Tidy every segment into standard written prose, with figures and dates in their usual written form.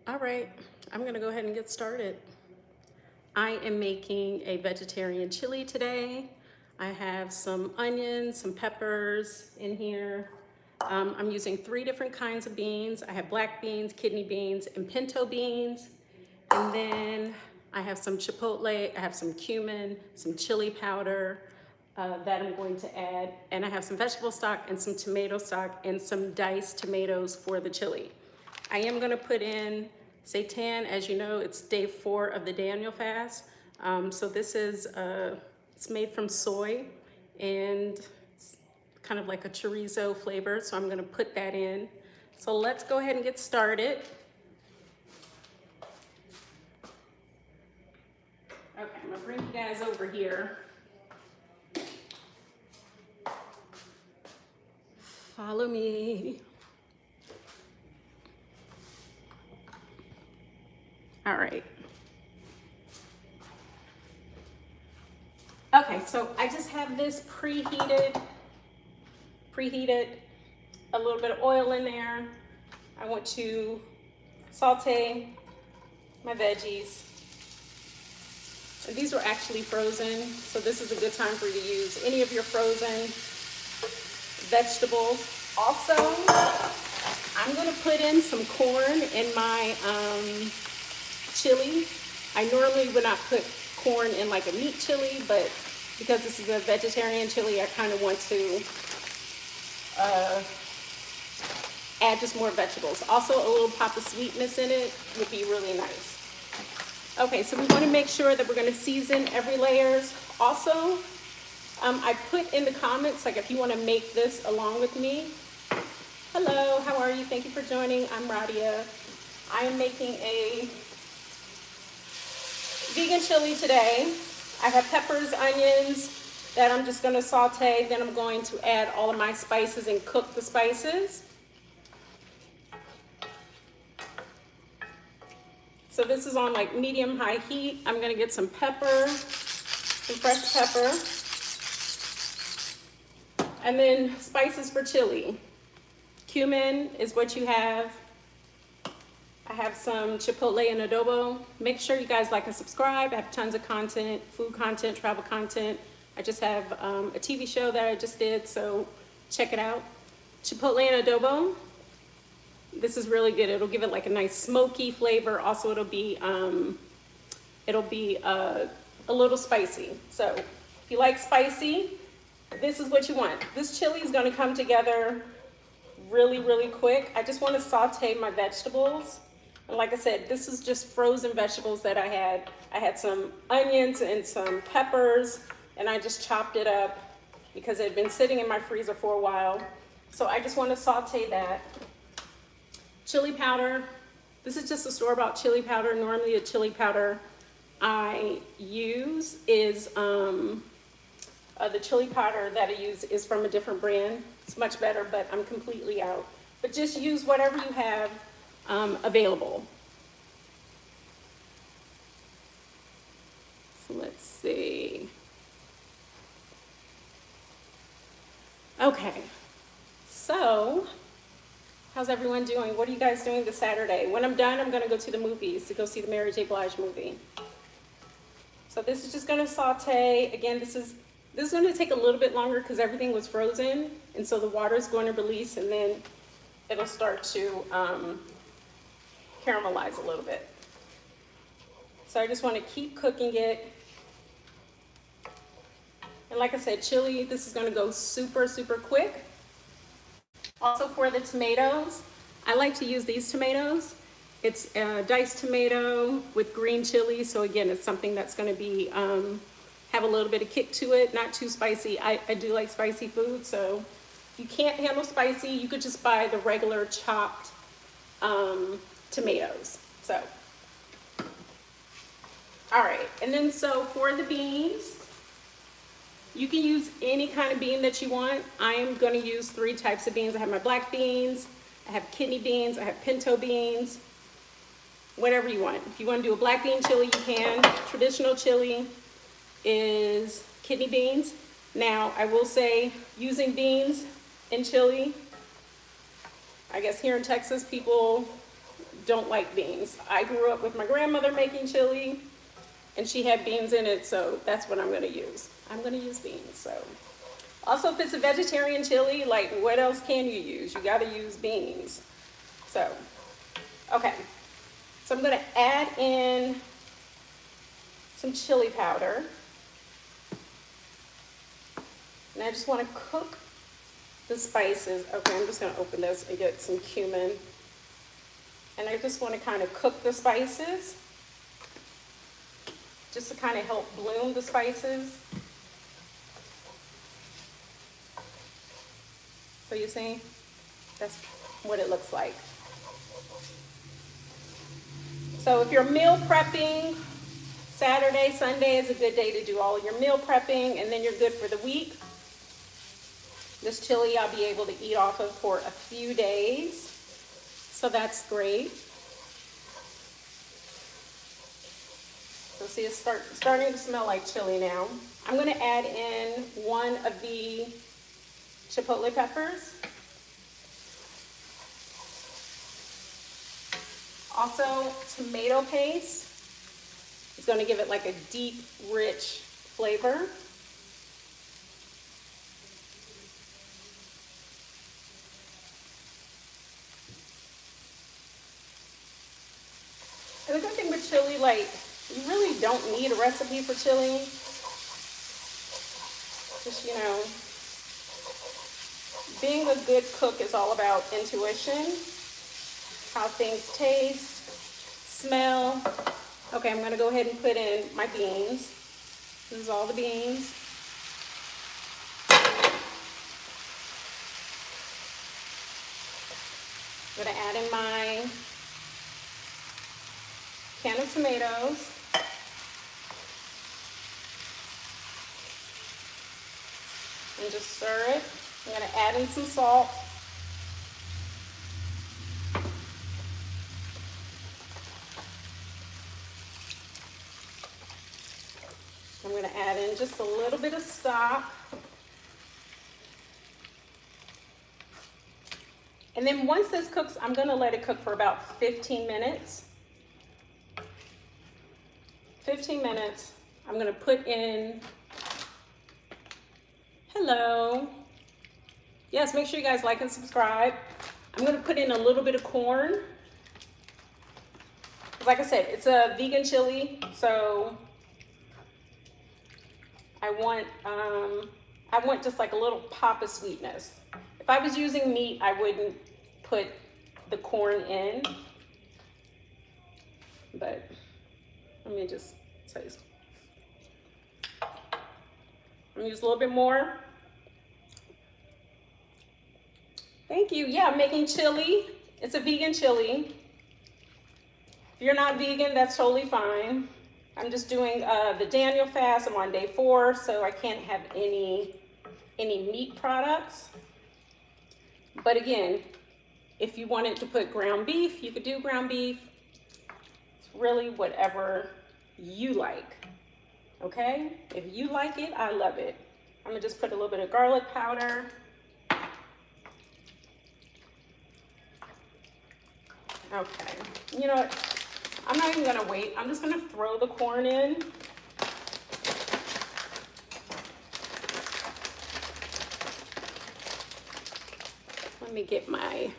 All right, I'm gonna go ahead and get started. I am making a vegetarian chili today. I have some onions, some peppers in here. I'm using 3 different kinds of beans. I have black beans, kidney beans, and pinto beans. And then I have some chipotle, I have some cumin, some chili powder that I'm going to add. And I have some vegetable stock and some tomato stock and some diced tomatoes for the chili. I am gonna put in seitan. As you know, it's day 4 of the Daniel fast. So this is, it's made from soy and it's kind of like a chorizo flavor. So I'm gonna put that in. So let's go ahead and get started. Okay, I'm gonna bring you guys over here. Follow me. All right. Okay, so I just have this preheated, a little bit of oil in there. I want to saute my veggies. And these were actually frozen, so this is a good time for you to use any of your frozen vegetables. Also, I'm gonna put in some corn in my chili. I normally would not put corn in like a meat chili, but because this is a vegetarian chili, I kind of want to add just more vegetables. Also, a little pop of sweetness in it would be really nice. Okay, so we want to make sure that we're going to season every layers. Also, I put in the comments, like if you want to make this along with me. Hello, how are you? Thank you for joining. I'm Radia. I am making a vegan chili today. I have peppers, onions that I'm just going to saute. Then I'm going to add all of my spices and cook the spices. So this is on like medium-high heat. I'm going to get some pepper, some fresh pepper. And then spices for chili. Cumin is what you have. I have some Chipotle and Adobo. Make sure you guys like and subscribe. I have tons of content, food content, travel content. I just have a TV show that I just did, so check it out. Chipotle and Adobo. This is really good. It'll give it like a nice smoky flavor. Also, it'll be a little spicy. So if you like spicy, this is what you want. This chili is gonna come together really, really quick. I just wanna saute my vegetables. And like I said, this is just frozen vegetables that I had. I had some onions and some peppers, and I just chopped it up because it had been sitting in my freezer for a while. So I just want to saute that. Chili powder. This is just a store-bought chili powder. Normally a chili powder I use is, the chili powder that I use is from a different brand. It's much better, but I'm completely out. But just use whatever you have available. So let's see. Okay, so how's everyone doing? What are you guys doing this Saturday? When I'm done, I'm gonna go to the movies to go see the Mary J. Blige movie. So this is just gonna saute. Again, this is gonna take a little bit longer because everything was frozen, and so the water is going to release, and then it'll start to caramelize a little bit. So I just want to keep cooking it. And like I said, chili, this is going to go super, super quick. Also for the tomatoes, I like to use these tomatoes. It's a diced tomato with green chili. So again, it's something that's going to be, have a little bit of kick to it, not too spicy. I do like spicy food, so if you can't handle spicy, you could just buy the regular chopped tomatoes. So, all right, and then so for the beans, you can use any kind of bean that you want. I am going to use 3 types of beans. I have my black beans, I have kidney beans, I have pinto beans, whatever you want. If you want to do a black bean chili, you can. Traditional chili is kidney beans. Now, I will say, using beans in chili, I guess here in Texas, people don't like beans. I grew up with my grandmother making chili, and she had beans in it, so that's what I'm gonna use. I'm gonna use beans, so. Also, if it's a vegetarian chili, like what else can you use? You gotta use beans. So, okay. So I'm gonna add in some chili powder. And I just wanna cook the spices. Okay, I'm just gonna open this and get some cumin. And I just wanna kind of cook the spices, just to kind of help bloom the spices. So you see, that's what it looks like. So if you're meal prepping, Saturday, Sunday is a good day to do all your meal prepping, and then you're good for the week. This chili I'll be able to eat off of for a few days. So that's great. So see, it's starting to smell like chili now. I'm going to add in one of the Chipotle peppers. Also, tomato paste is going to give it like a deep, rich flavor. And the good thing with chili, like, you really don't need a recipe for chili. Just, you know, being a good cook is all about intuition, how things taste, smell. Okay, I'm gonna go ahead and put in my beans. This is all the beans. I'm gonna add in my can of tomatoes. And just stir it. I'm gonna add in some salt. I'm gonna add in just a little bit of stock. And then once this cooks, I'm gonna let it cook for about 15 minutes. 15 minutes. I'm gonna put in, hello. Yes, make sure you guys like and subscribe. I'm gonna put in a little bit of corn. Like I said, it's a vegan chili, so I want just like a little pop of sweetness. If I was using meat, I wouldn't put the corn in, but let me just taste. I'm gonna use a little bit more. Thank you. Yeah, I'm making chili. It's a vegan chili. If you're not vegan, that's totally fine. I'm just doing the Daniel fast. I'm on day 4, so I can't have any meat products. But again, if you wanted to put ground beef, you could do ground beef. It's really whatever you like, okay? If you like it, I love it. I'm gonna just put a little bit of garlic powder. Okay, you know what? I'm not even gonna wait. I'm just gonna throw the corn in. Let me get my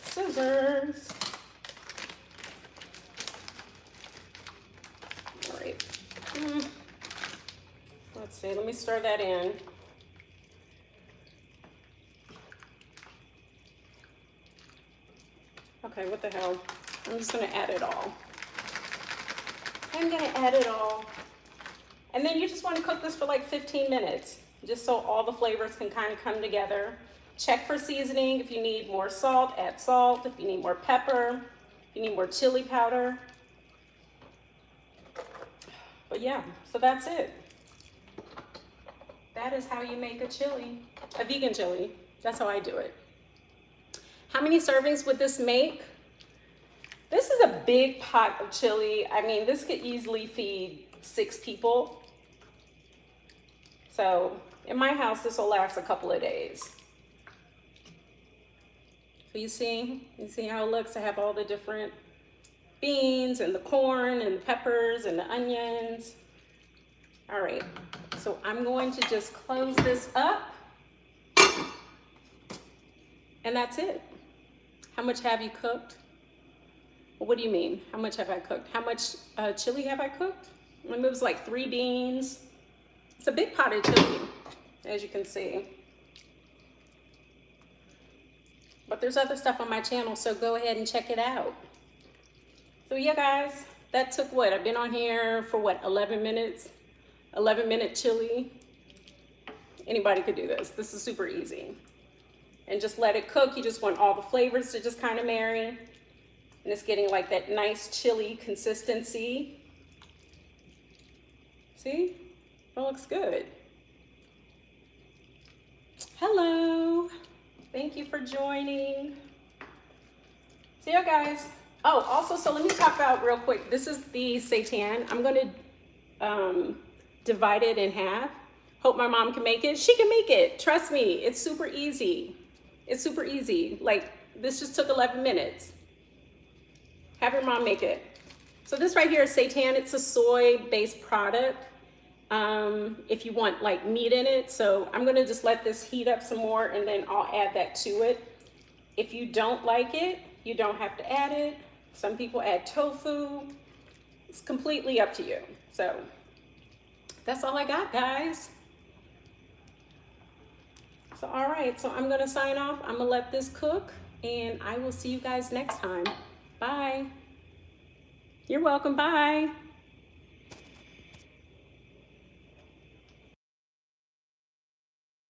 scissors. All right. Let's see, let me stir that in. Okay, what the hell? I'm just gonna add it all. I'm gonna add it all. And then you just wanna cook this for like 15 minutes, just so all the flavors can kind of come together. Check for seasoning. If you need more salt, add salt. If you need more pepper, if you need more chili powder. But yeah, so that's it. That is how you make a chili, a vegan chili. That's how I do it. How many servings would this make? This is a big pot of chili. I mean, this could easily feed 6 people. So in my house, this will last a couple of days. So you see how it looks? I have all the different beans and the corn and the peppers and the onions. All right, so I'm going to just close this up. And that's it. How much have you cooked? Well, what do you mean? How much have I cooked? How much chili have I cooked? It was like 3 beans. It's a big pot of chili, as you can see. But there's other stuff on my channel, so go ahead and check it out. So yeah, guys, that took what? I've been on here for what, 11 minutes? 11-minute chili. Anybody could do this. This is super easy. And just let it cook. You just want all the flavors to just kind of marry. And it's getting like that nice chili consistency. See? It looks good. Hello. Thank you for joining. See you guys. Oh, also, so let me talk about real quick. This is the seitan. I'm going to divide it in half. Hope my mom can make it. She can make it. Trust me. It's super easy. It's super easy. Like, this just took 11 minutes. Have your mom make it. So this right here is seitan. It's a soy-based product. If you want like meat in it. So I'm gonna just let this heat up some more and then I'll add that to it. If you don't like it, you don't have to add it. Some people add tofu. It's completely up to you. So that's all I got, guys. So all right, so I'm gonna sign off. I'm gonna let this cook and I will see you guys next time. Bye. You're welcome, bye.